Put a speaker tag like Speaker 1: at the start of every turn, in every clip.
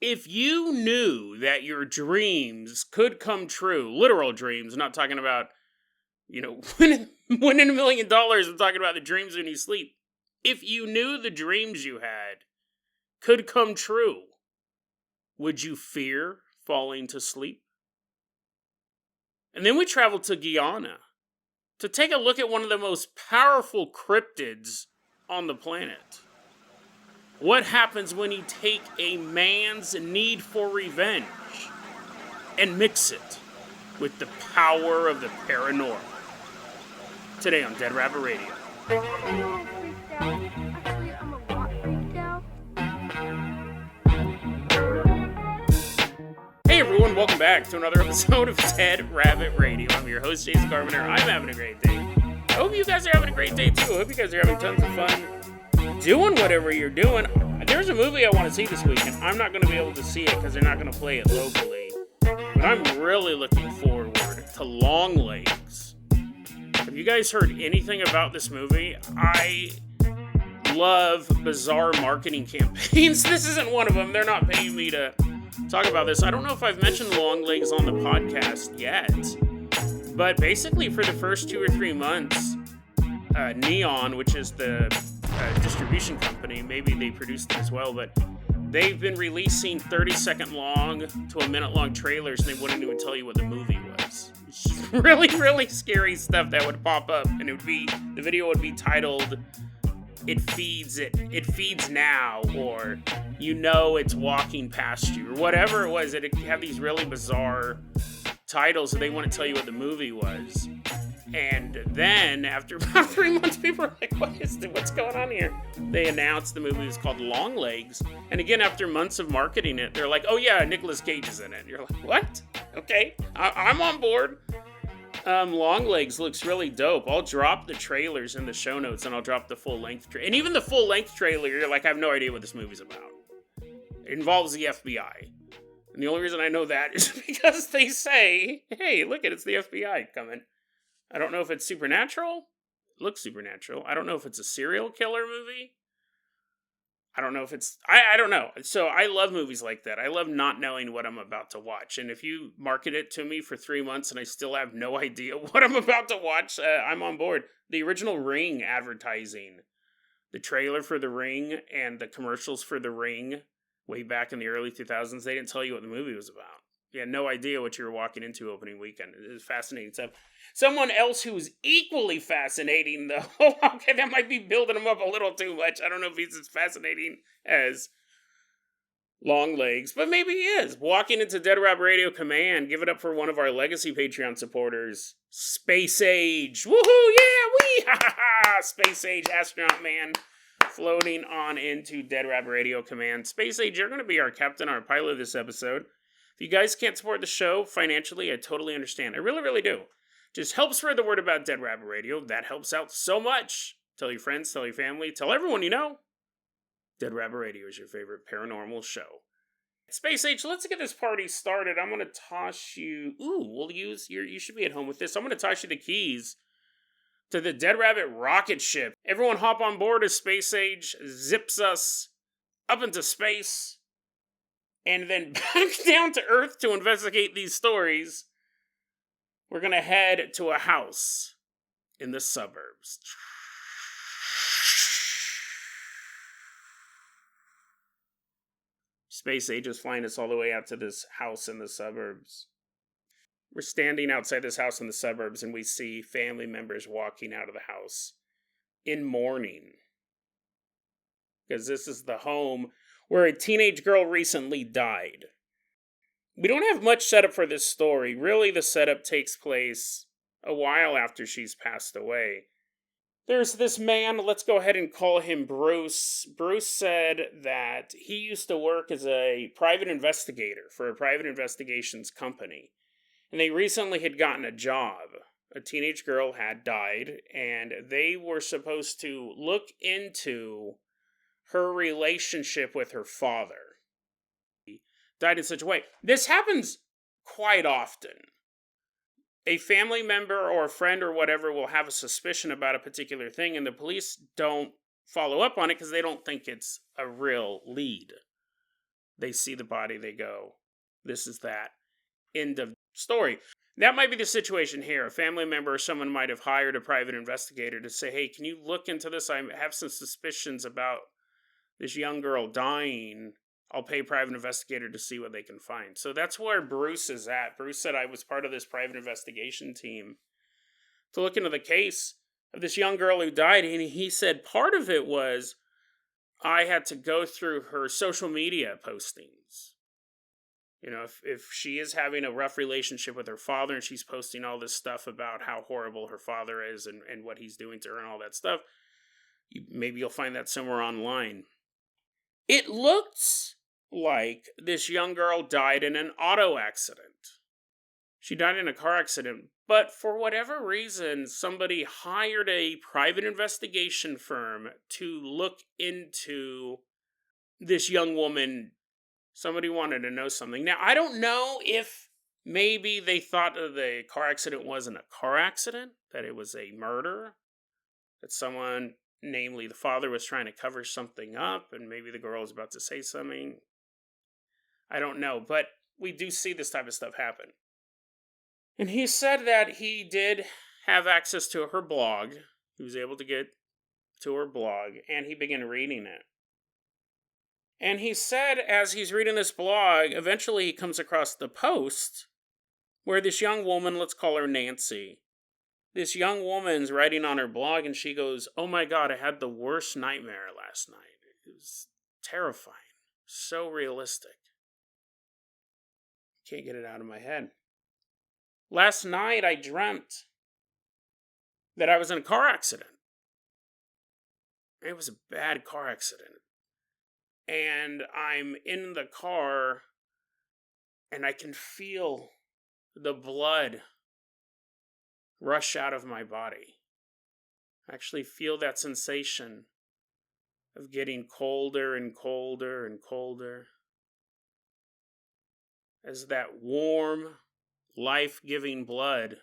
Speaker 1: If you knew that your dreams could come true, literal dreams, I'm not talking about, winning $1 million, I'm talking about the dreams when you sleep. If you knew the dreams you had could come true, would you fear falling to sleep? And then we traveled to Guyana to take a look at one of the most powerful cryptids on the planet. What happens when you take a man's need for revenge and mix it with the power of the paranormal? Today on Dead Rabbit Radio. Hey everyone, welcome back to another episode of Dead Rabbit Radio. I'm your host, Jason Carpenter. I'm having a great day. I hope you guys are having a great day too. I hope you guys are having tons of fun doing whatever you're doing. There's a movie I want to see this weekend. I'm not going to be able to see it because they're not going to play it locally. But I'm really looking forward to Longlegs. Have you guys heard anything about this movie? I love bizarre marketing campaigns. This isn't one of them. They're not paying me to talk about this. I don't know if I've mentioned Longlegs on the podcast yet. But basically for the first 2 or 3 months, Neon, which is the distribution company, maybe they produced it as well, but they've been releasing 30-second long to a minute-long trailers, and they wouldn't even tell you what the movie was. It's really, really scary stuff that would pop up, and the video would be titled, It Feeds Now, or It's Walking Past You, or whatever it was. It'd have these really bizarre titles, so they wouldn't tell you what the movie was. And then, after about 3 months, people are like, what's going on here? They announced the movie was called Longlegs. And again, after months of marketing it, they're like, oh yeah, Nicolas Cage is in it. And you're like, what? Okay, I'm on board. Longlegs looks really dope. I'll drop the trailers in the show notes, and I'll drop the full-length trailer. And even the full-length trailer, you're like, I have no idea what this movie's about. It involves the FBI. And the only reason I know that is because they say, hey, look it's the FBI coming. I don't know if it's supernatural. It looks supernatural. I don't know if it's a serial killer movie. I don't know if it's... I don't know. So I love movies like that. I love not knowing what I'm about to watch. And if you market it to me for 3 months and I still have no idea what I'm about to watch, I'm on board. The original Ring advertising, the trailer for The Ring and the commercials for The Ring way back in the early 2000s, they didn't tell you what the movie was about. You had no idea what you were walking into opening weekend. It was fascinating stuff. Someone else who's equally fascinating, though, okay, that might be building him up a little too much. I don't know if he's as fascinating as Longlegs, but maybe he is. Walking into Dead Rabbit Radio Command, give it up for one of our legacy Patreon supporters, Space Age. Woohoo, yeah, wee, ha ha ha, Space Age, Astronaut Man, floating on into Dead Rabbit Radio Command. Space Age, you're going to be our captain, our pilot this episode. If you guys can't support the show financially, I totally understand. I really, really do. Just help spread the word about Dead Rabbit Radio. That helps out so much. Tell your friends, tell your family, tell everyone you know. Dead Rabbit Radio is your favorite paranormal show. Space Age, let's get this party started. I'm going to toss you... you should be at home with this. I'm going to toss you the keys to the Dead Rabbit rocket ship. Everyone hop on board as Space Age zips us up into space and then back down to Earth to investigate these stories. We're going to head to a house in the suburbs. Space Age is flying us all the way out to this house in the suburbs. We're standing outside this house in the suburbs, and we see family members walking out of the house in mourning. Because this is the home where a teenage girl recently died. We don't have much setup for this story. Really, the setup takes place a while after she's passed away. There's this man, let's go ahead and call him Bruce. Bruce said that he used to work as a private investigator for a private investigations company. And they recently had gotten a job. A teenage girl had died, and they were supposed to look into her relationship with her father. Died in such a way. This happens quite often. A family member or a friend or whatever will have a suspicion about a particular thing, and the police don't follow up on it because they don't think it's a real lead. They see the body, they go, this is that. End of story. That might be the situation here. A family member or someone might have hired a private investigator to say, hey, can you look into this? I have some suspicions about this young girl dying. I'll pay a private investigator to see what they can find. So that's where Bruce is at. Bruce said, I was part of this private investigation team to look into the case of this young girl who died. And he said part of it was I had to go through her social media postings. You know, if she is having a rough relationship with her father and she's posting all this stuff about how horrible her father is and what he's doing to her and all that stuff, maybe you'll find that somewhere online. It looks like this young girl died in an auto accident. She died in a car accident, but for whatever reason, somebody hired a private investigation firm to look into this young woman. Somebody wanted to know something. Now, I don't know if maybe they thought the car accident wasn't a car accident, that it was a murder, that someone, namely the father, was trying to cover something up, and maybe the girl was about to say something. I don't know, but we do see this type of stuff happen. And he said that he did have access to her blog. He was able to get to her blog, and he began reading it. And he said, as he's reading this blog, eventually he comes across the post where this young woman, let's call her Nancy, this young woman's writing on her blog, and she goes, oh my God, I had the worst nightmare last night. It was terrifying. So realistic. Can't get it out of my head. Last night I dreamt that I was in a car accident. It was a bad car accident. And I'm in the car, and I can feel the blood rush out of my body. I actually feel that sensation of getting colder and colder and colder as that warm, life-giving blood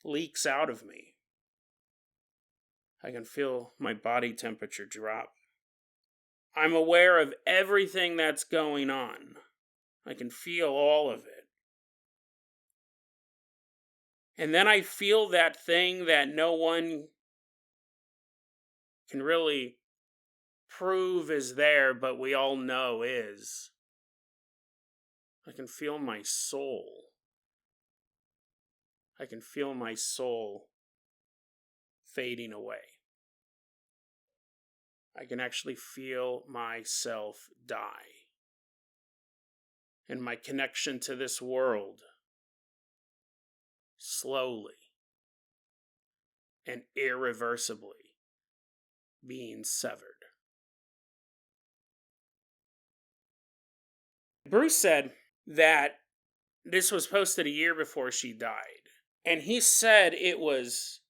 Speaker 1: leaks out of me. I can feel my body temperature drop. I'm aware of everything that's going on. I can feel all of it. And then I feel that thing that no one can really prove is there, but we all know is. I can feel my soul. I can feel my soul fading away. I can actually feel myself die. And my connection to this world slowly and irreversibly being severed. Bruce said that this was posted a year before she died. And he said it was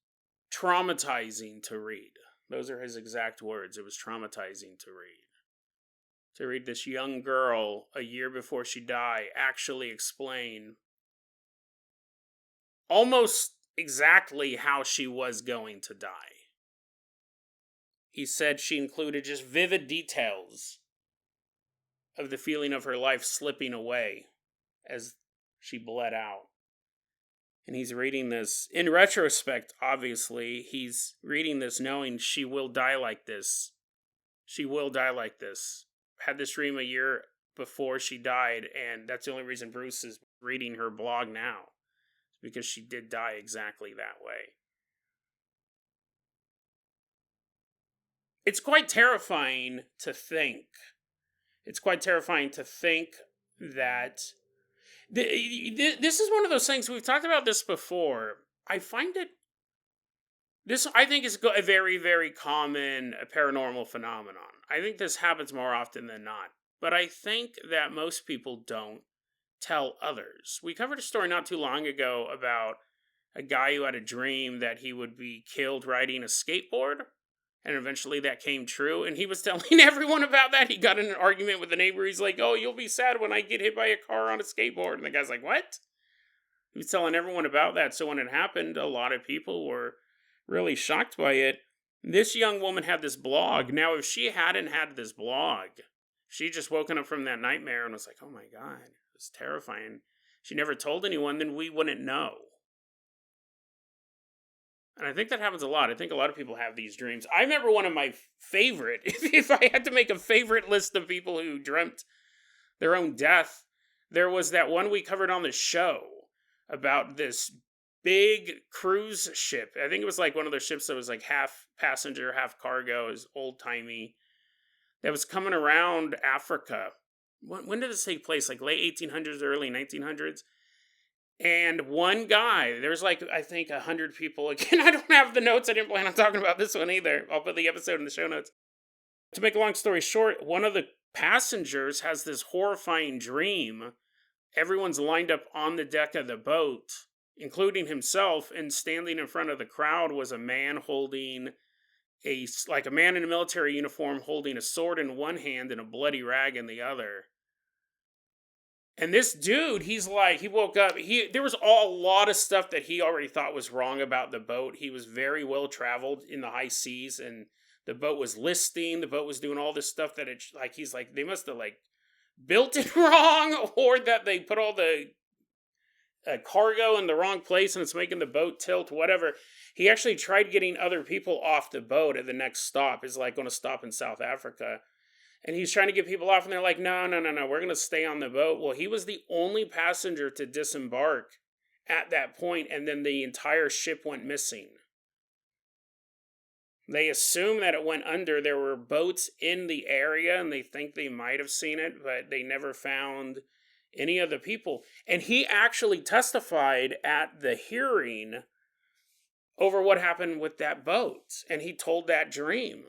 Speaker 1: traumatizing to read. Those are his exact words. It was traumatizing to read. To read this young girl a year before she died actually explain almost exactly how she was going to die. He said she included just vivid details of the feeling of her life slipping away as she bled out. And he's reading this, in retrospect, obviously, he's reading this knowing she will die like this. She will die like this. Had this dream a year before she died, and that's the only reason Bruce is reading her blog now. Because she did die exactly that way. It's quite terrifying to think. It's quite terrifying to think that this is one of those things, we've talked about this before. I find it, this I think is a very, very common paranormal phenomenon. I think this happens more often than not. But I think that most people don't tell others. We covered a story not too long ago about a guy who had a dream that he would be killed riding a skateboard. And eventually that came true. And he was telling everyone about that. He got in an argument with a neighbor. He's like, oh, you'll be sad when I get hit by a car on a skateboard. And the guy's like, what? He was telling everyone about that. So when it happened, a lot of people were really shocked by it. This young woman had this blog. Now, if she hadn't had this blog, She just woken up from that nightmare and was like, oh my God, it was terrifying. She never told anyone, then we wouldn't know. And I think that happens a lot. I think a lot of people have these dreams. I remember one of my favorite, if I had to make a favorite list of people who dreamt their own death, there was that one we covered on the show about this big cruise ship. I think it was like one of those ships that was like half passenger, half cargo, is old-timey, that was coming around Africa. When did this take place? Like late 1800s, early 1900s? And one guy, there's like, I think 100 people. Again, I don't have the notes. I didn't plan on talking about this one either. I'll put the episode in the show notes. To make a long story short, one of the passengers has this horrifying dream. Everyone's lined up on the deck of the boat, including himself, and standing in front of the crowd was a man holding a man in a military uniform holding a sword in one hand and a bloody rag in the other. And this dude, he's like, he woke up, there was a lot of stuff that he already thought was wrong about the boat. He was very well traveled in the high seas, and the boat was listing, the boat was doing all this stuff that he's like, they must have like built it wrong, or that they put all the cargo in the wrong place and it's making the boat tilt, whatever. He actually tried getting other people off the boat at the next stop. It's like going to stop in South Africa. And he's trying to get people off, and they're like, no, we're going to stay on the boat. Well, he was the only passenger to disembark at that point, and then the entire ship went missing. They assume that it went under. There were boats in the area, and they think they might have seen it, but they never found any of the people. And he actually testified at the hearing over what happened with that boat, and he told that dream.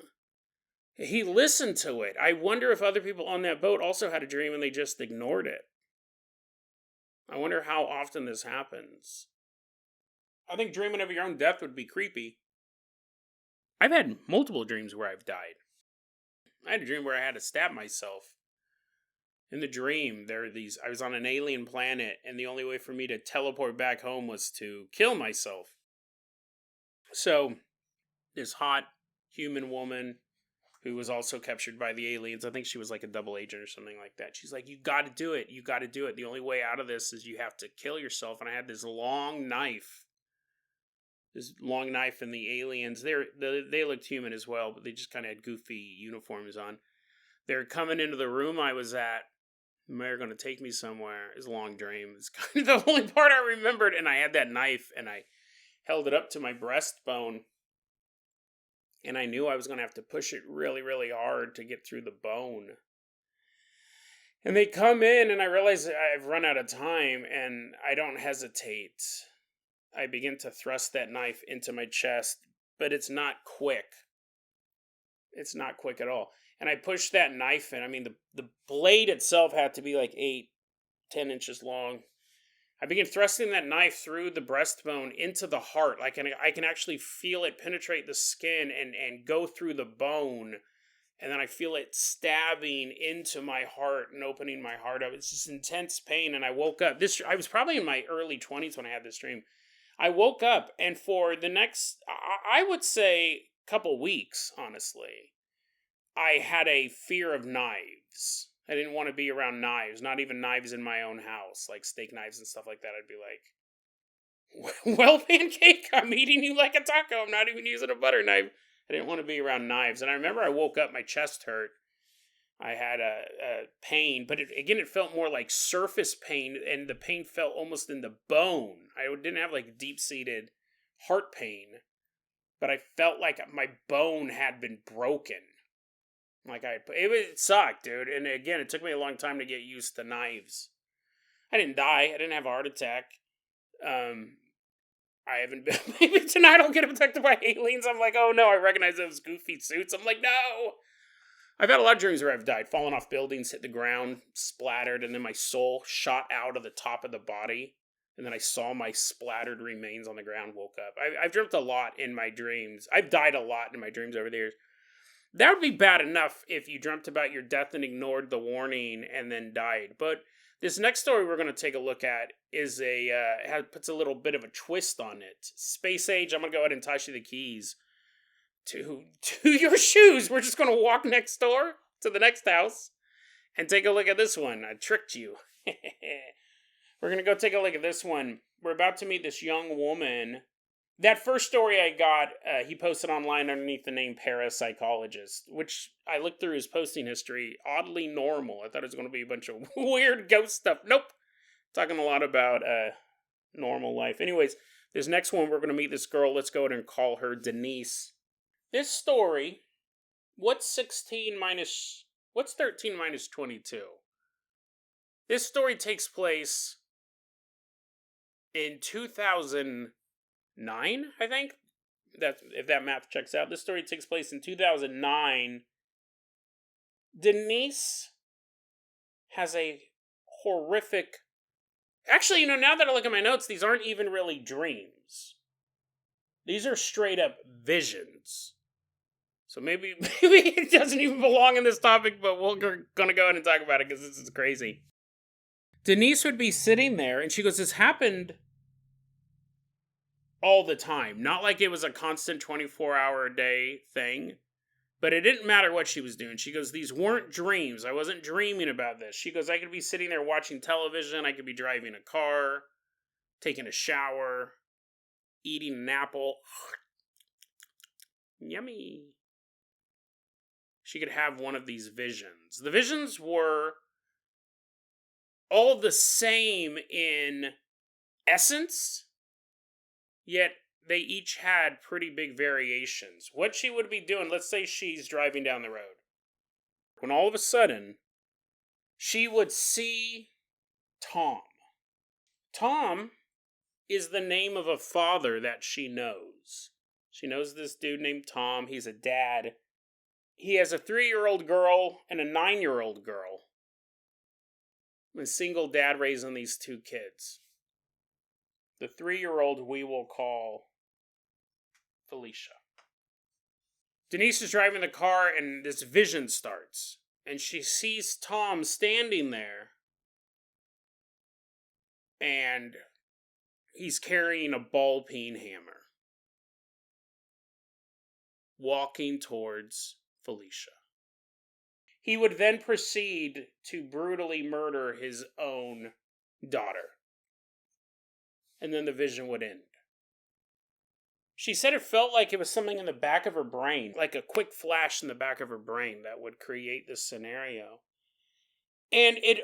Speaker 1: He listened to it. I wonder if other people on that boat also had a dream and they just ignored it. I wonder how often this happens. I think dreaming of your own death would be creepy. I've had multiple dreams where I've died. I had a dream where I had to stab myself. In the dream, I was on an alien planet, and the only way for me to teleport back home was to kill myself. So, this hot human woman who was also captured by the aliens. I think she was like a double agent or something like that. She's like, you got to do it. You got to do it. The only way out of this is you have to kill yourself. And I had this long knife. And the aliens, they looked human as well, but they just kind of had goofy uniforms on. They're coming into the room I was at. They're going to take me somewhere. It's a long dream. It's kind of the only part I remembered. And I had that knife, and I held it up to my breastbone. And I knew I was going to have to push it really, really hard to get through the bone. And they come in, and I realize I've run out of time, and I don't hesitate. I begin to thrust that knife into my chest, but it's not quick. It's not quick at all. And I push that knife in. I mean, the blade itself had to be like 8-10 inches long. I begin thrusting that knife through the breastbone into the heart. I can actually feel it penetrate the skin and go through the bone. And then I feel it stabbing into my heart and opening my heart up. It's just intense pain. And I woke up. I was probably in my early 20s when I had this dream. I woke up, and for the next, I would say, couple weeks, honestly, I had a fear of knives. I didn't want to be around knives, not even knives in my own house, like steak knives and stuff like that. I'd be like, well, Pancake, I'm eating you like a taco. I'm not even using a butter knife. I didn't want to be around knives. And I remember I woke up, my chest hurt. I had a pain, but it felt more like surface pain, and the pain felt almost in the bone. I didn't have like deep-seated heart pain, but I felt like my bone had been broken. It sucked, dude. And again, it took me a long time to get used to knives. I didn't die. I didn't have a heart attack. I haven't been. Maybe tonight I'll get abducted by aliens. I'm like, oh no, I recognize those goofy suits. I'm like, no. I've had a lot of dreams where I've died, fallen off buildings, hit the ground, splattered, and then my soul shot out of the top of the body. And then I saw my splattered remains on the ground, woke up. I've dreamt a lot in my dreams. I've died a lot in my dreams over the years. That would be bad enough if you dreamt about your death and ignored the warning and then died. But this next story we're going to take a look at is puts a little bit of a twist on it. Space Age, I'm going to go ahead and toss you the keys to your shoes. We're just going to walk next door to the next house And take a look at this one. I tricked you. We're going to go take a look at this one. We're about to meet this young woman. That first story I got, he posted online underneath the name Parapsychologist, which I looked through his posting history. Oddly normal. I thought it was going to be a bunch of weird ghost stuff. Nope. Talking a lot about normal life. Anyways, this next one, we're going to meet this girl. Let's go ahead and call her Denise. This story, what's 13 minus 22? This story takes place in 2009, I think. If that math checks out. This story takes place in 2009. Denise has a horrific... Actually, now that I look at my notes, these aren't even really dreams. These are straight up visions. So maybe it doesn't even belong in this topic, but we're going to go ahead and talk about it because this is crazy. Denise would be sitting there, and she goes, this happened all the time. Not like it was a constant 24-hour-a-day thing, but it didn't matter what she was doing. She goes, these weren't dreams. I wasn't dreaming about this. She goes, I could be sitting there watching television. I could be driving a car, taking a shower, eating an apple. Yummy. She could have one of these visions. The visions were all the same in essence, yet they each had pretty big variations. What she would be doing, let's say she's driving down the road, when all of a sudden, she would see Tom. Tom is the name of a father that she knows. She knows this dude named Tom. He's a dad. He has a 3-year-old girl and a 9-year-old girl. A single dad raising these 2 kids. The 3-year-old we will call Felicia. Denise is driving the car and this vision starts. And she sees Tom standing there. And he's carrying a ball-peen hammer. Walking towards Felicia. He would then proceed to brutally murder his own daughter. And then the vision would end. She said it felt like it was something in the back of her brain, like a quick flash in the back of her brain that would create this scenario. And it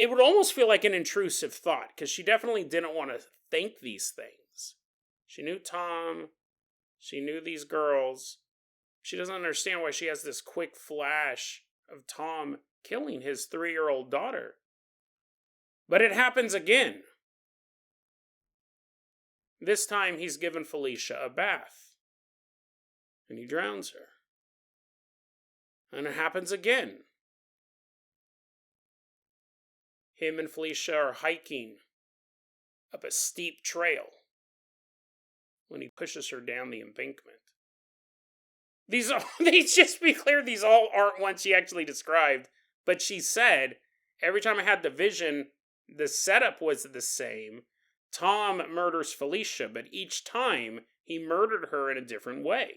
Speaker 1: would almost feel like an intrusive thought, because she definitely didn't want to think these things. She knew Tom. She knew these girls. She doesn't understand why she has this quick flash of Tom killing his 3-year-old daughter. But it happens again. This time he's given Felicia a bath. And he drowns her. And it happens again. Him and Felicia are hiking up a steep trail when he pushes her down the embankment. Just be clear, these all aren't ones she actually described, but she said, every time I had the vision, the setup was the same. Tom murders Felicia, but each time he murdered her in a different way.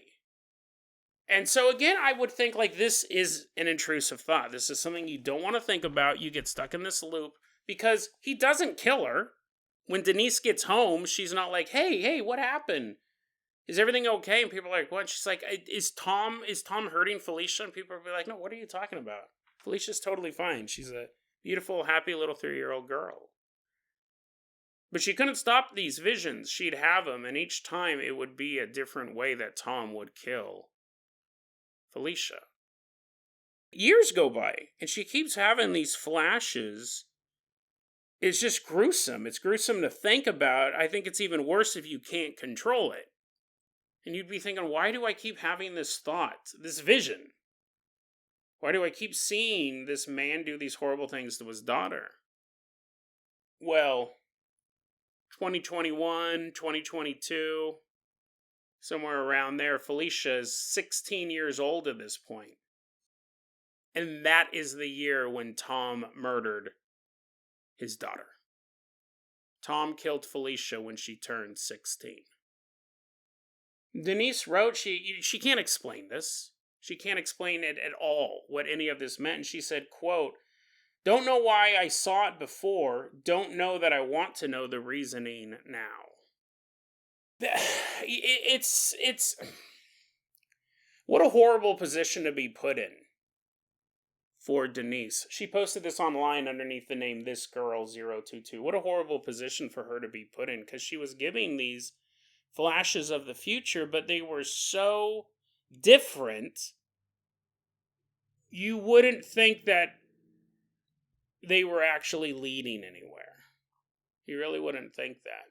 Speaker 1: And so again, I would think like this is an intrusive thought. This is something you don't want to think about. You get stuck in this loop because he doesn't kill her. When Denise gets home, she's not like, hey, what happened? Is everything okay? And people are like, what? She's like, is Tom hurting Felicia? And people will be like, no, what are you talking about? Felicia's totally fine. She's a beautiful, happy little 3-year-old girl. But she couldn't stop these visions. She'd have them, and each time it would be a different way that Tom would kill Felicia. Years go by, and she keeps having these flashes. It's just gruesome. It's gruesome to think about. I think it's even worse if you can't control it. And you'd be thinking, why do I keep having this thought, this vision? Why do I keep seeing this man do these horrible things to his daughter? Well, 2021, 2022, somewhere around there, Felicia is 16 years old at this point. And that is the year when Tom murdered his daughter. Tom killed Felicia when she turned 16. Denise wrote she can't explain this. She can't explain it at all, what any of this meant. And she said, quote, "Don't know why I saw it before. Don't know that I want to know the reasoning now." It's what a horrible position to be put in for Denise. She posted this online underneath the name ThisGirl022. What a horrible position for her to be put in, because she was giving these flashes of the future, but they were so different, you wouldn't think that they were actually leading anywhere. You really wouldn't think that.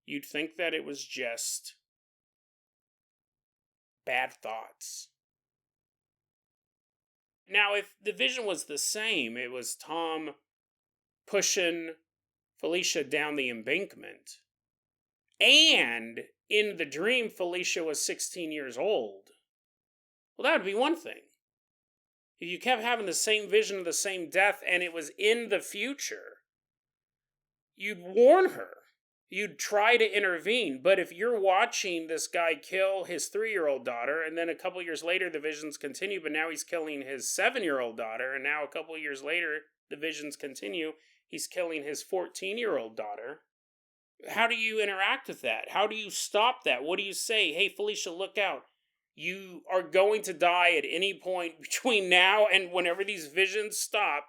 Speaker 1: You'd think that it was just bad thoughts. Now, if the vision was the same, it was Tom pushing Felicia down the embankment, and in the dream, Felicia was 16 years old, well, that would be one thing. If you kept having the same vision of the same death, and it was in the future, you'd warn her. You'd try to intervene. But if you're watching this guy kill his 3-year-old daughter, and then a couple years later the visions continue, but now he's killing his 7-year-old daughter, and now a couple years later the visions continue, he's killing his 14-year-old daughter, how do you interact with that? How do you stop that? What do you say? Hey, Felicia, look out. You are going to die at any point between now and whenever these visions stop.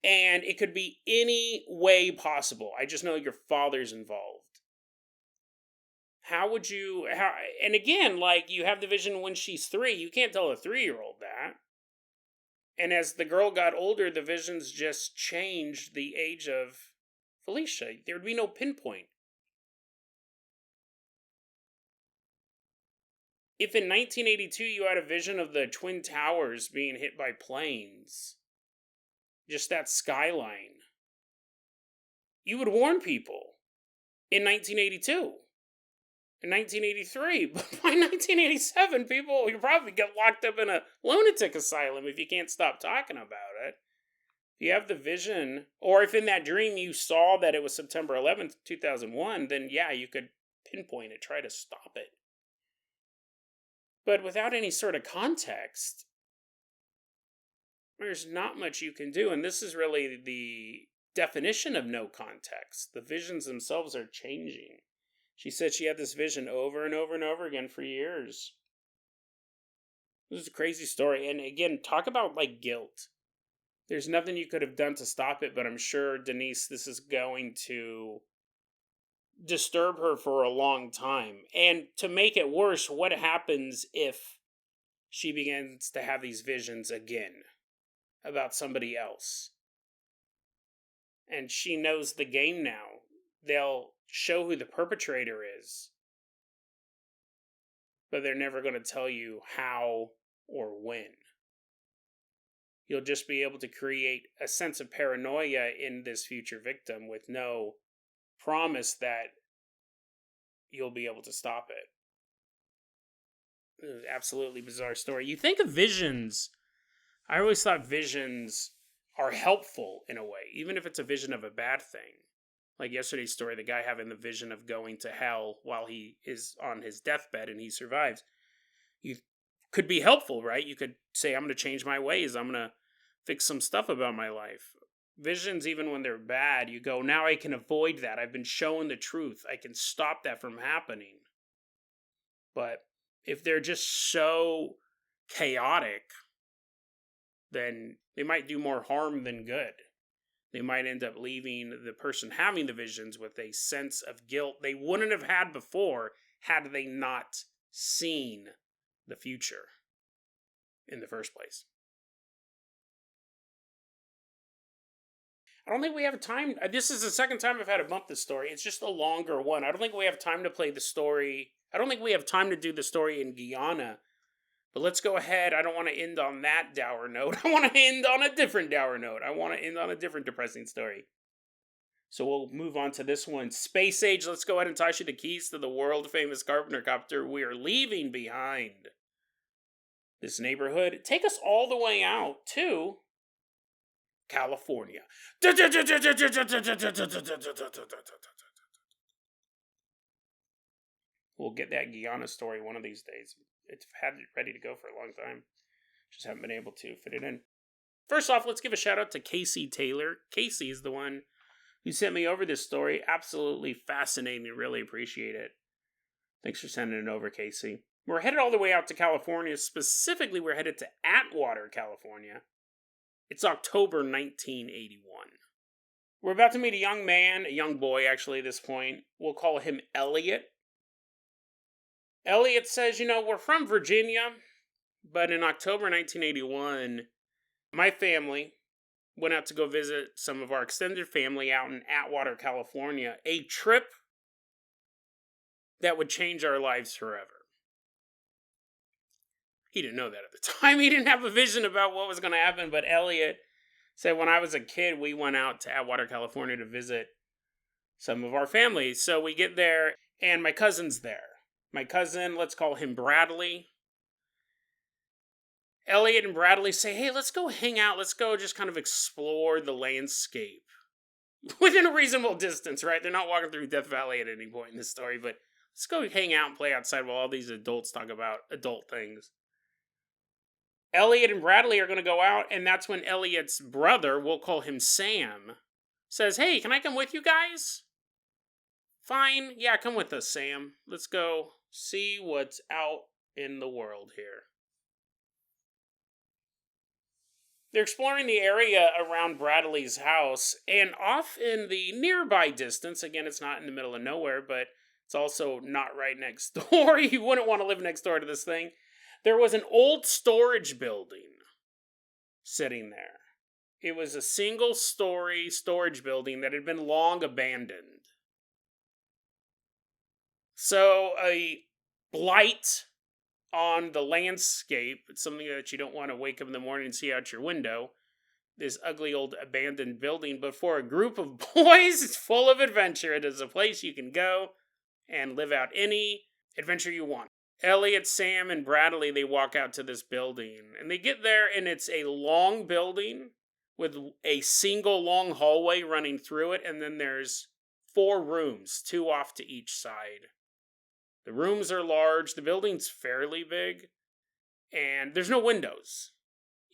Speaker 1: And it could be any way possible. I just know your father's involved. How would you... And again, like, you have the vision when she's 3. You can't tell a 3-year-old that. And as the girl got older, the visions just changed the age of Felicia. There would be no pinpoint. If in 1982 you had a vision of the Twin Towers being hit by planes, just that skyline, you would warn people in 1982, in 1983, but by 1987, people, you probably get locked up in a lunatic asylum if you can't stop talking about it. If you have the vision, or if in that dream you saw that it was September 11th, 2001, then yeah, you could pinpoint it, try to stop it. But without any sort of context, there's not much you can do, and this is really the definition of no context. The visions themselves are changing. She said she had this vision over and over and over again for years. This is a crazy story, and again, talk about, like, guilt. There's nothing you could have done to stop it, but I'm sure, Denise, this is going to disturb her for a long time. And to make it worse, what happens if she begins to have these visions again about somebody else? And she knows the game now. They'll show who the perpetrator is, but they're never going to tell you how or when. You'll just be able to create a sense of paranoia in this future victim with no promise that you'll be able to stop it. It was an absolutely bizarre story. You think of visions, I always thought visions are helpful in a way, even if it's a vision of a bad thing. Like yesterday's story, the guy having the vision of going to hell while he is on his deathbed and he survives. You could be helpful, right? You could say, I'm going to change my ways. I'm going to fix some stuff about my life. Visions, even when they're bad, you go, now I can avoid that. I've been shown the truth. I can stop that from happening. But if they're just so chaotic, then they might do more harm than good. They might end up leaving the person having the visions with a sense of guilt they wouldn't have had before had they not seen the future in the first place. I don't think we have time. This is the second time I've had to bump this story. It's just a longer one. I don't think we have time to play the story. I don't think we have time to do the story in Guyana. But let's go ahead. I don't want to end on that dour note. I want to end on a different dour note. I want to end on a different depressing story. So we'll move on to this one. Space Age. Let's go ahead and toss you the keys to the world-famous Carpenter copter. We are leaving behind this neighborhood. Take us all the way out to California. We'll get that Guyana story one of these days. It's had it ready to go for a long time. Just haven't been able to fit it in. First off, let's give a shout out to Casey Taylor. Casey is the one who sent me over this story. Absolutely fascinating. Really appreciate it. Thanks for sending it over, Casey. We're headed all the way out to California. Specifically, we're headed to Atwater, California. It's October 1981. We're about to meet a young man, a young boy actually at this point. We'll call him Elliot. Elliot says, we're from Virginia, but in October 1981, my family went out to go visit some of our extended family out in Atwater, California. A trip that would change our lives forever. He didn't know that at the time. He didn't have a vision about what was going to happen, but Elliot said when I was a kid, we went out to Atwater, California to visit some of our family. So we get there, and my cousin's there. My cousin, let's call him Bradley. Elliot and Bradley say, hey, let's go hang out. Let's go just kind of explore the landscape. Within a reasonable distance, right? They're not walking through Death Valley at any point in this story, but let's go hang out and play outside while all these adults talk about adult things. Elliot and Bradley are going to go out, and that's when Elliot's brother, we'll call him Sam, says, hey, can I come with you guys? Fine. Yeah, come with us, Sam. Let's go see what's out in the world here. They're exploring the area around Bradley's house, and off in the nearby distance, again, it's not in the middle of nowhere, but it's also not right next door. You wouldn't want to live next door to this thing. There was an old storage building sitting there. It was a single-story storage building that had been long abandoned. So a blight on the landscape, it's something that you don't want to wake up in the morning and see out your window, this ugly old abandoned building, but for a group of boys, it's full of adventure. It is a place you can go and live out any adventure you want. Elliot, Sam, and Bradley, they walk out to this building, and they get there, and it's a long building with a single long hallway running through it, and then there's 4 rooms, 2 off to each side. The rooms are large, the building's fairly big, and there's no windows.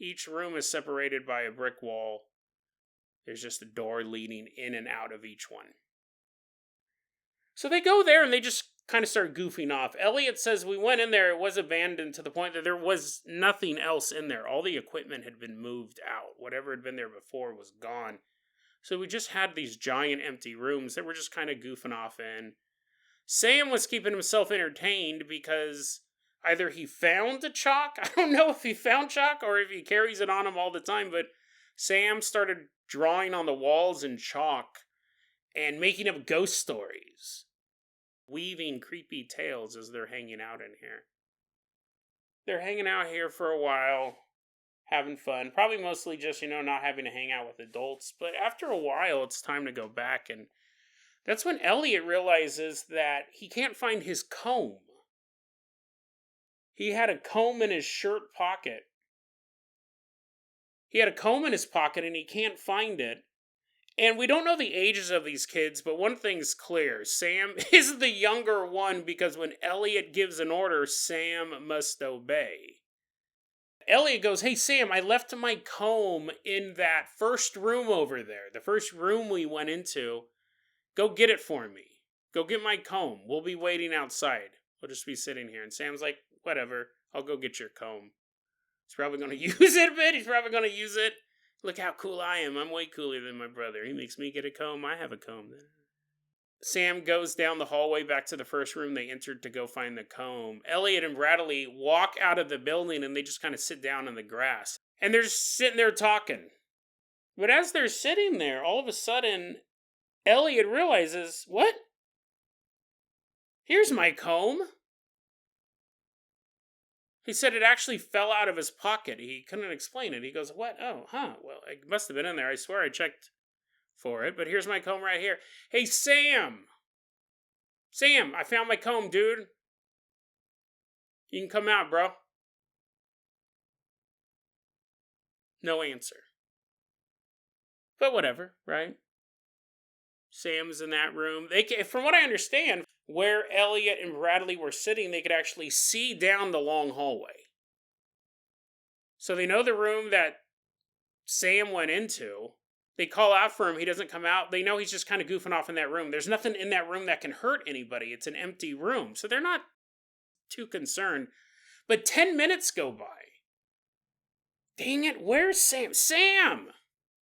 Speaker 1: Each room is separated by a brick wall. There's just a door leading in and out of each one. So they go there and they just kind of start goofing off. Elliot says we went in there, it was abandoned to the point that there was nothing else in there. All the equipment had been moved out. Whatever had been there before was gone. So we just had these giant empty rooms that we're just kind of goofing off in. Sam was keeping himself entertained because either he found the chalk, I don't know if he found chalk or if he carries it on him all the time, but Sam started drawing on the walls in chalk and making up ghost stories, weaving creepy tales as they're hanging out in here. They're hanging out here for a while, having fun, probably mostly just, not having to hang out with adults, but after a while it's time to go back, and that's when Elliot realizes that he can't find his comb. He had a comb in his shirt pocket. He had a comb in his pocket and he can't find it. And we don't know the ages of these kids, but one thing's clear. Sam is the younger one because when Elliot gives an order, Sam must obey. Elliot goes, hey Sam, I left my comb in that first room over there. The first room we went into. Go get it for me. Go get my comb. We'll be waiting outside. We'll just be sitting here. And Sam's like, whatever. I'll go get your comb. He's probably going to use it a bit. He's probably going to use it. Look how cool I am. I'm way cooler than my brother. He makes me get a comb. I have a comb. Sam goes down the hallway back to the first room they entered to go find the comb. Elliot and Bradley walk out of the building and they just kind of sit down in the grass. And they're just sitting there talking. But as they're sitting there, all of a sudden, Elliot realizes, what? Here's my comb. He said it actually fell out of his pocket. He couldn't explain it. He goes, what? Oh, well, it must have been in there. I swear I checked for it, but here's my comb right here. Hey, Sam! Sam, I found my comb, dude. You can come out, bro. No answer. But whatever, right? Sam's in that room. From what I understand, where Elliot and Bradley were sitting, they could actually see down the long hallway. So they know the room that Sam went into. They call out for him. He doesn't come out. They know he's just kind of goofing off in that room. There's nothing in that room that can hurt anybody. It's an empty room. So they're not too concerned. But 10 minutes go by. Dang it, where's Sam? Sam!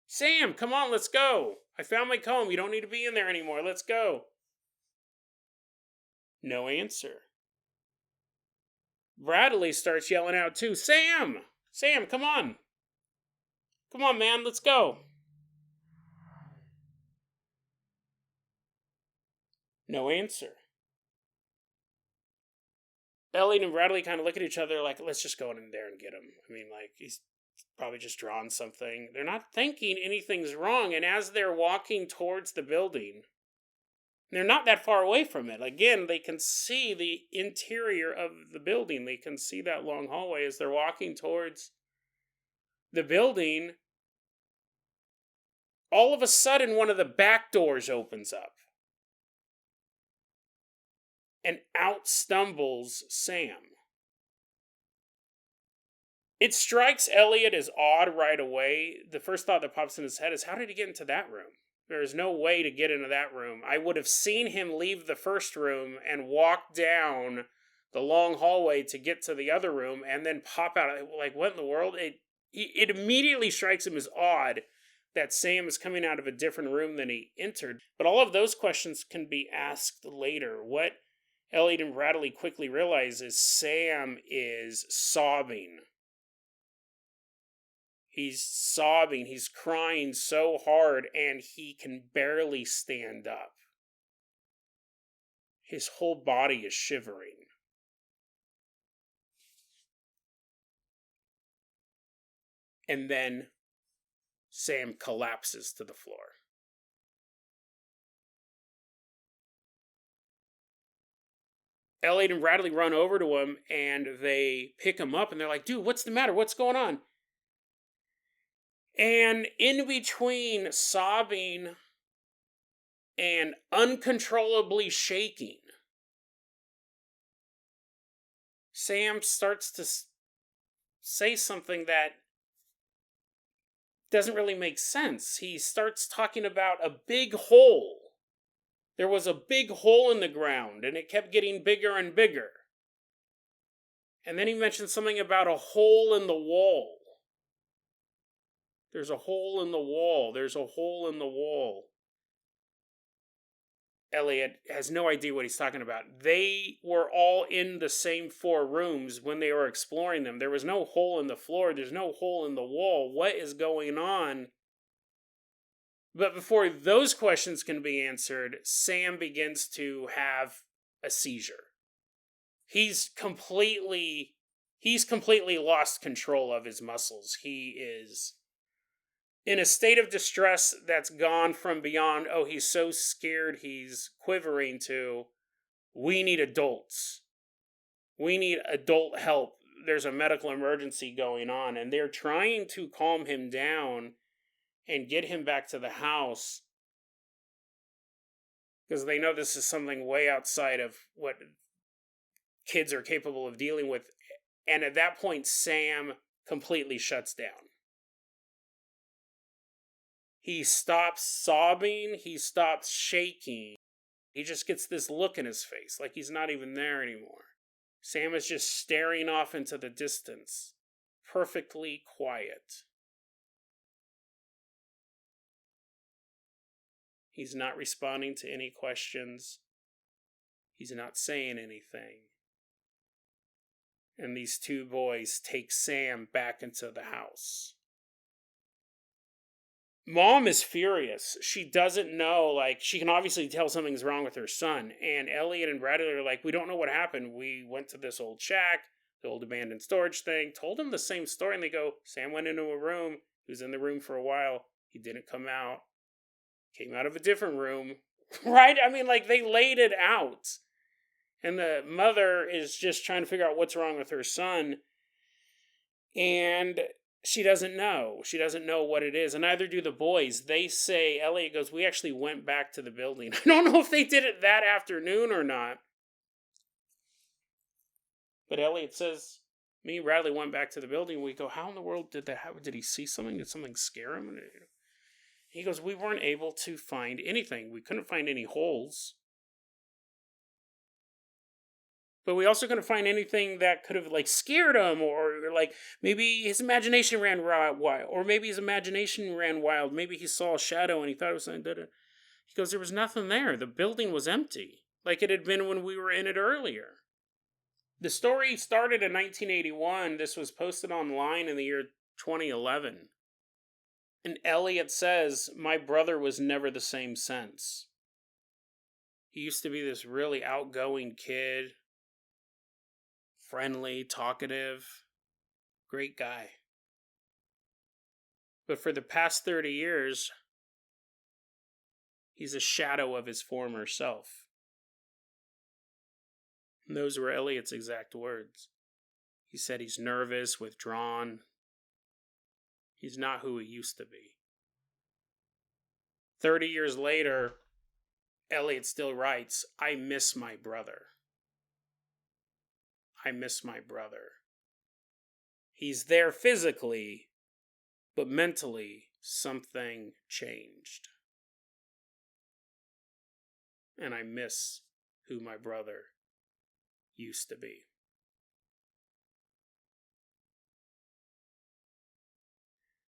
Speaker 1: Sam, come on, let's go. I found my comb. You don't need to be in there anymore. Let's go. No answer. Bradley starts yelling out too. Sam! Sam, come on. Come on, man, let's go. No answer. Elliot and Bradley kind of look at each other like, let's just go in there and get him. I mean, like, he's probably just drawn something. They're not thinking anything's wrong. And as they're walking towards the building, they're not that far away from it. Again, they can see the interior of the building. They can see that long hallway as they're walking towards the building. All of a sudden, one of the back doors opens up. And out stumbles Sam. It strikes Elliot as odd right away. The first thought that pops in his head is, how did he get into that room? There is no way to get into that room. I would have seen him leave the first room and walk down the long hallway to get to the other room and then pop out. Like, what in the world? It immediately strikes him as odd that Sam is coming out of a different room than he entered. But all of those questions can be asked later. What Elliot and Bradley quickly realize is Sam is sobbing. He's sobbing. He's crying so hard, and he can barely stand up. His whole body is shivering. And then Sam collapses to the floor. Elliot and Bradley run over to him, and they pick him up, and they're like, dude, what's the matter? What's going on? And in between sobbing and uncontrollably shaking, Sam starts to say something that doesn't really make sense. He starts talking about a big hole. There was a big hole in the ground, and it kept getting bigger and bigger. And then he mentioned something about a hole in the wall. There's a hole in the wall. There's a hole in the wall. Elliot has no idea what he's talking about. They were all in the same 4 rooms when they were exploring them. There was no hole in the floor. There's no hole in the wall. What is going on? But before those questions can be answered, Sam begins to have a seizure. He's completely lost control of his muscles. He is in a state of distress that's gone from beyond, oh, he's so scared he's quivering, to, we need adults. We need adult help. There's a medical emergency going on, and they're trying to calm him down and get him back to the house, because they know this is something way outside of what kids are capable of dealing with. And at that point, Sam completely shuts down. He stops sobbing, he stops shaking. He just gets this look in his face, like he's not even there anymore. Sam is just staring off into the distance, perfectly quiet. He's not responding to any questions. He's not saying anything. And these 2 boys take Sam back into the house. Mom is furious. She doesn't know, like, she can obviously tell something's wrong with her son. And Elliot and Bradley are like, we don't know what happened. We went to this old shack, the old abandoned storage thing, told them the same story, and they go, Sam went into a room. He was in the room for a while. He didn't come out. Came out of a different room. Right? I mean, like, they laid it out. And the mother is just trying to figure out what's wrong with her son. And she doesn't know. She doesn't know what it is, and neither do the boys. They say, Elliot goes, we actually went back to the building. I don't know if they did it that afternoon or not. But Elliot says, me and Bradley went back to the building. We go, how in the world did that happen? Did he see something? Did something scare him? And he goes, we weren't able to find anything. We couldn't find any holes. But we also couldn't find anything that could have like scared him, or like maybe his imagination ran wild, or maybe his imagination ran wild. Maybe he saw a shadow and he thought it was something. He goes, there was nothing there. The building was empty, like it had been when we were in it earlier. The story started in 1981. This was posted online in the year 2011. And Elliot says, my brother was never the same since. He used to be this really outgoing kid. Friendly, talkative, great guy. But for the past 30 years, he's a shadow of his former self. And those were Elliot's exact words. He said he's nervous, withdrawn. He's not who he used to be. 30 years later, Elliot still writes, I miss my brother. I miss my brother. He's there physically, but mentally, something changed. And I miss who my brother used to be.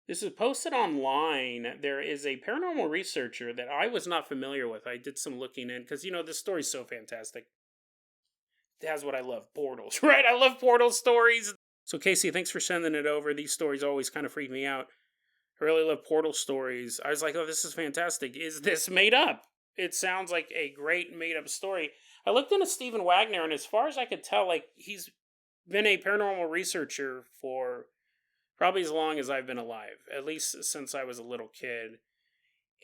Speaker 1: This is posted online. There is a paranormal researcher that I was not familiar with. I did some looking in, because, this story's so fantastic. That's what I love, portals, right? I love portal stories. So Casey, thanks for sending it over. These stories always kind of freak me out. I really love portal stories. I was like, oh, this is fantastic. Is this made up? It sounds like a great made up story. I looked into Stephen Wagner, and as far as I could tell, like, he's been a paranormal researcher for probably as long as I've been alive, at least since I was a little kid.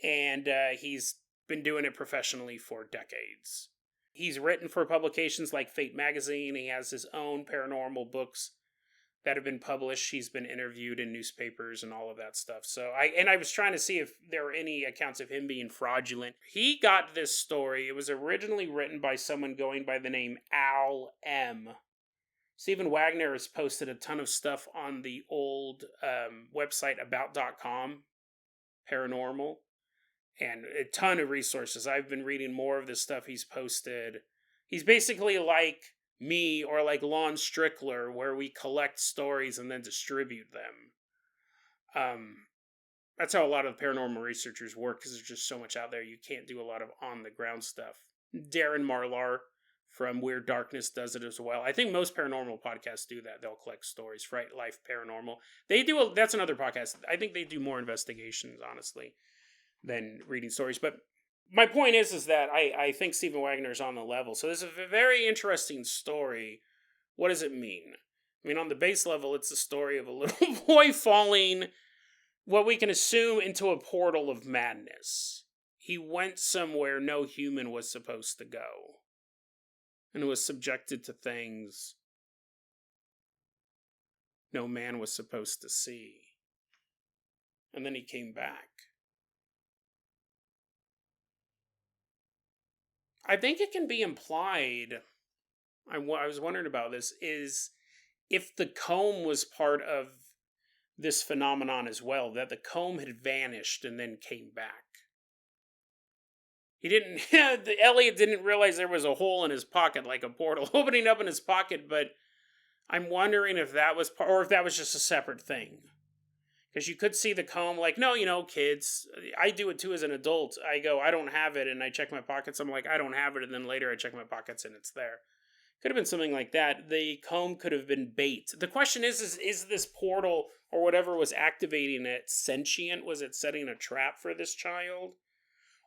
Speaker 1: And he's been doing it professionally for decades. He's written for publications like Fate Magazine. He has his own paranormal books that have been published. He's been interviewed in newspapers and all of that stuff. So I was trying to see if there were any accounts of him being fraudulent. He got this story. It was originally written by someone going by the name Al M. Stephen Wagner has posted a ton of stuff on the old website about.com, paranormal. And a ton of resources. I've been reading more of the stuff he's posted. He's basically like me, or like Lon Strickler, where we collect stories and then distribute them. That's how a lot of paranormal researchers work, because there's just so much out there. You can't do a lot of on-the-ground stuff. Darren Marlar from Weird Darkness does it as well. I think most paranormal podcasts do that. They'll collect stories. Fright Life Paranormal. That's another podcast. I think they do more investigations, honestly, than reading stories. But my point is that I think Stephen Wagner's on the level. So this is a very interesting story. What does it mean? I mean, on the base level, it's a story of a little boy falling, what we can assume, into a portal of madness. He went somewhere no human was supposed to go, and was subjected to things no man was supposed to see. And then he came back. I think it can be implied, I was wondering about this, is if the comb was part of this phenomenon as well, that the comb had vanished and then came back. He didn't, Elliot didn't realize there was a hole in his pocket, like a portal opening up in his pocket, but I'm wondering if that was or if that was just a separate thing. Because you could see the comb, like, no, kids, I do it too as an adult. I go, I don't have it, and I check my pockets. I'm like, I don't have it, and then later I check my pockets, and it's there. Could have been something like that. The comb could have been bait. The question is this portal, or whatever was activating it, sentient? Was it setting a trap for this child?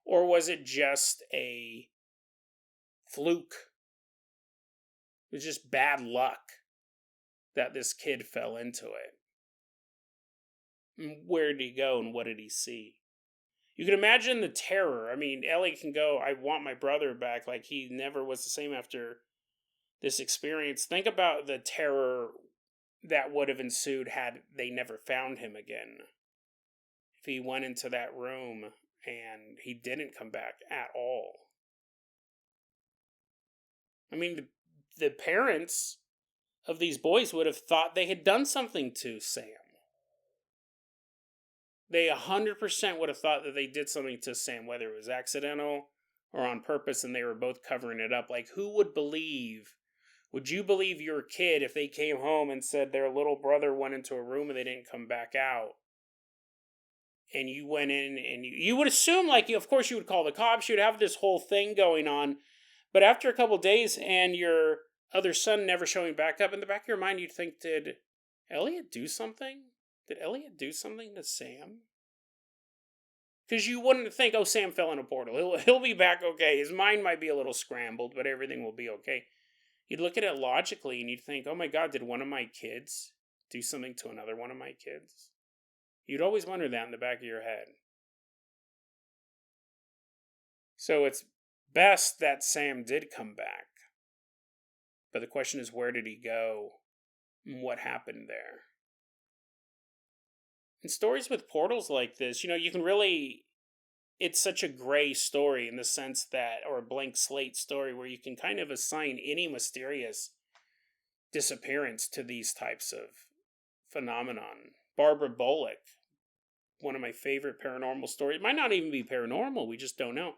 Speaker 1: Or was it just a fluke? It was just bad luck that this kid fell into it. Where did he go and what did he see? You can imagine the terror. I mean, Ellie can go, I want my brother back. Like, he never was the same after this experience. Think about the terror that would have ensued had they never found him again. If he went into that room and he didn't come back at all. I mean, the parents of these boys would have thought they had done something to Sam. They 100% would have thought that they did something to Sam, whether it was accidental or on purpose, and they were both covering it up. Like, who would believe? Would you believe your kid if they came home and said their little brother went into a room and they didn't come back out? And you went in and you would assume, like, of course you would call the cops, you'd have this whole thing going on. But after a couple days and your other son never showing back up, in the back of your mind you'd think, did Elliot do something? Did Elliot do something to Sam? Because you wouldn't think, oh, Sam fell in a portal. He'll be back okay. His mind might be a little scrambled, but everything will be okay. You'd look at it logically and you'd think, oh my God, did one of my kids do something to another one of my kids? You'd always wonder that in the back of your head. So it's best that Sam did come back. But the question is, where did he go? And what happened there? In stories with portals like this, you can really... It's such a gray story in the sense that, or a blank slate story, where you can kind of assign any mysterious disappearance to these types of phenomenon. Barbara Bolick, one of my favorite paranormal stories. It might not even be paranormal, we just don't know.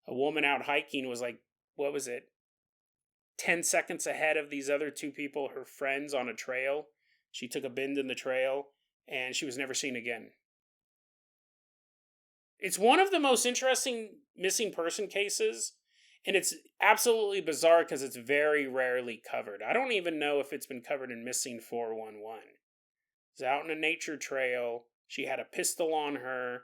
Speaker 1: A woman out hiking was like, 10 seconds ahead of these other two people, her friends, on a trail. She took a bend in the trail, and she was never seen again. It's one of the most interesting missing person cases, and it's absolutely bizarre because it's very rarely covered. I don't even know if it's been covered in Missing 411. It's out on a nature trail. She had a pistol on her.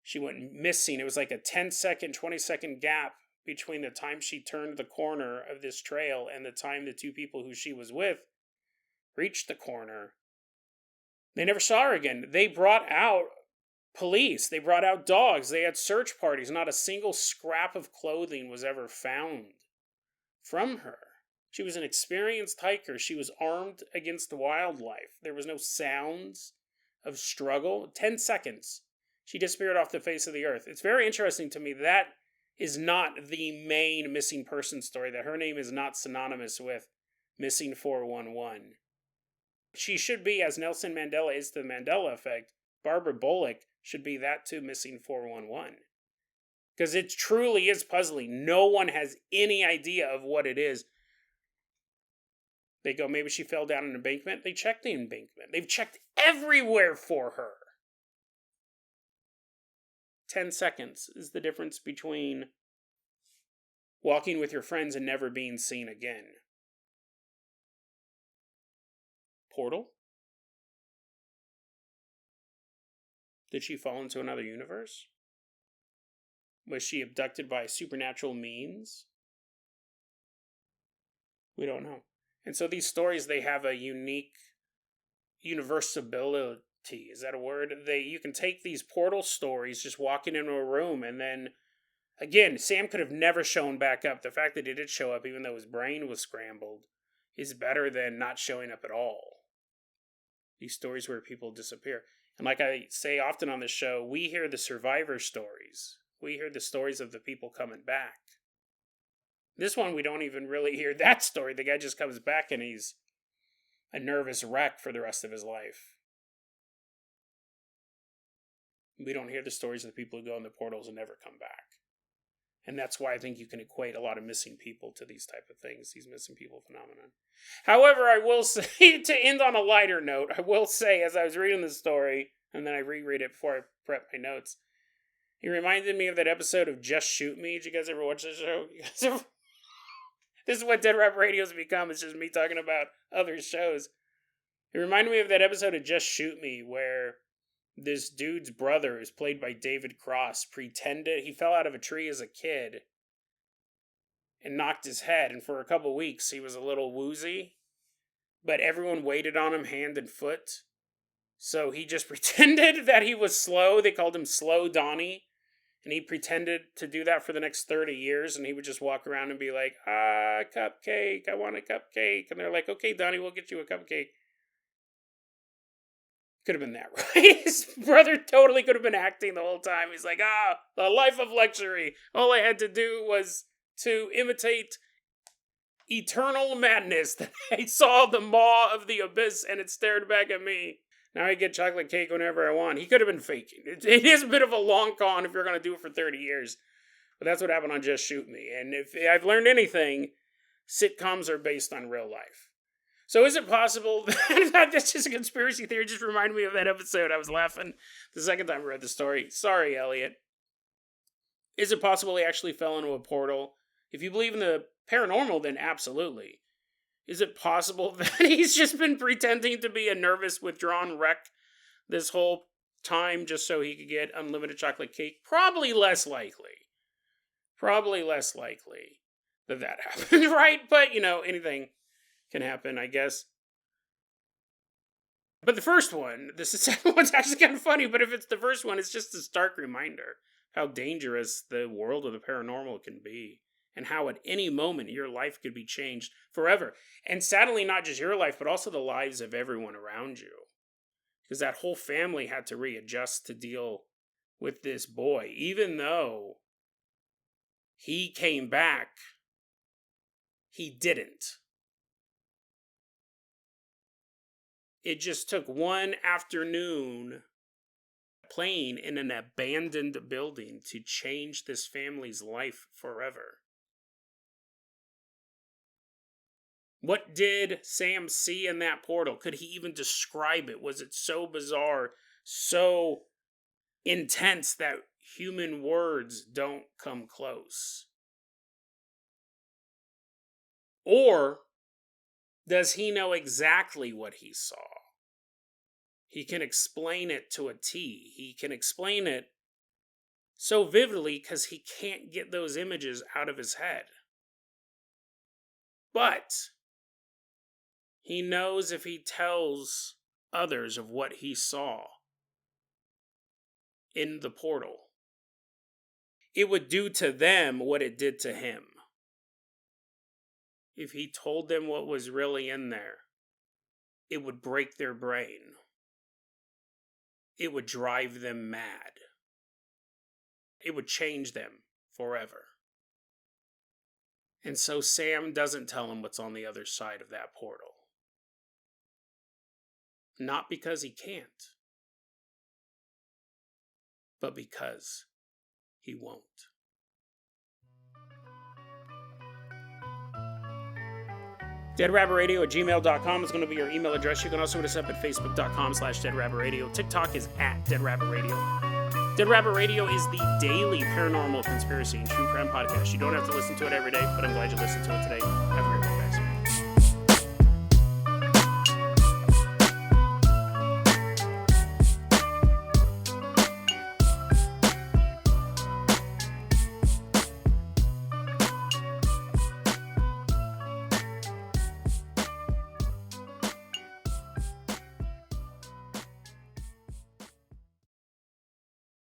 Speaker 1: She went missing. It was like a 10-second, 20-second gap between the time she turned the corner of this trail and the time the two people who she was with reached the corner. They never saw her again. They brought out police. They brought out dogs. They had search parties. Not a single scrap of clothing was ever found from her. She was an experienced hiker. She was armed against the wildlife. There was no sounds of struggle. 10 seconds. She disappeared off the face of the earth. It's very interesting to me that is not the main missing person story, that her name is not synonymous with Missing 411. She should be, as Nelson Mandela is to the Mandela effect, Barbara Bolick should be that to Missing 411. Because it truly is puzzling. No one has any idea of what it is. They go, maybe she fell down an embankment. They checked the embankment. They've checked everywhere for her. 10 seconds is the difference between walking with your friends and never being seen again. Portal? Did she fall into another universe? Was she abducted by supernatural means? We don't know. And so these stories, they have a unique universability. Is that a word? You can take these portal stories, just walking into a room, and then, again, Sam could have never shown back up. The fact that he did show up, even though his brain was scrambled, is better than not showing up at all. These stories where people disappear. And like I say often on the show, we hear the survivor stories. We hear the stories of the people coming back. This one, we don't even really hear that story. The guy just comes back and he's a nervous wreck for the rest of his life. We don't hear the stories of the people who go in the portals and never come back. And that's why I think you can equate a lot of missing people to these type of things, these missing people phenomenon. However, I will say, to end on a lighter note, I will say, as I was reading the story, and then I reread it before I prep my notes, it reminded me of that episode of Just Shoot Me. Did you guys ever watch this show? This is what Dead Rap Radio's become. It's just me talking about other shows. It reminded me of that episode of Just Shoot Me, where this dude's brother, who's played by David Cross, pretended he fell out of a tree as a kid and knocked his head, and for a couple weeks he was a little woozy, but everyone waited on him hand and foot, so he just pretended that he was slow. They called him Slow Donnie, and he pretended to do that for the next 30 years, and he would just walk around and be like, cupcake, I want a cupcake, and they're like, okay, Donnie, we'll get you a cupcake. Could have been that, right? His brother totally could have been acting the whole time. He's like, the life of luxury. All I had to do was to imitate eternal madness. That I saw the maw of the abyss and it stared back at me. Now I get chocolate cake whenever I want. He could have been faking. It is a bit of a long con if you're going to do it for 30 years. But that's what happened on Just Shoot Me. And if I've learned anything, sitcoms are based on real life. So is it possible that that's just a conspiracy theory? Just reminded me of that episode. I was laughing the second time I read the story. Sorry, Elliot. Is it possible he actually fell into a portal? If you believe in the paranormal, then absolutely. Is it possible that he's just been pretending to be a nervous, withdrawn wreck this whole time just so he could get unlimited chocolate cake? Probably less likely. Probably less likely that happened, right? But, anything can happen, I guess. But the first one, the second one's actually kind of funny, but if it's the first one, it's just a stark reminder how dangerous the world of the paranormal can be, and how at any moment your life could be changed forever. And sadly, not just your life, but also the lives of everyone around you. Because that whole family had to readjust to deal with this boy, even though he came back, he didn't. It just took one afternoon playing in an abandoned building to change this family's life forever. What did Sam see in that portal? Could he even describe it? Was it so bizarre, so intense that human words don't come close? Or does he know exactly what he saw? He can explain it to a T. He can explain it so vividly because he can't get those images out of his head. But he knows if he tells others of what he saw in the portal, it would do to them what it did to him. If he told them what was really in there, it would break their brain. It would drive them mad. It would change them forever. And so Sam doesn't tell him what's on the other side of that portal. Not because he can't, but because he won't. DeadRabbitRadio@gmail.com is going to be your email address. You can also hit us up at Facebook.com/DeadRabbitRadio. TikTok is @DeadRabbitRadio. Dead Rabbit Radio is the daily paranormal conspiracy and true crime podcast. You don't have to listen to it every day, but I'm glad you listened to it today. Have a great one, guys.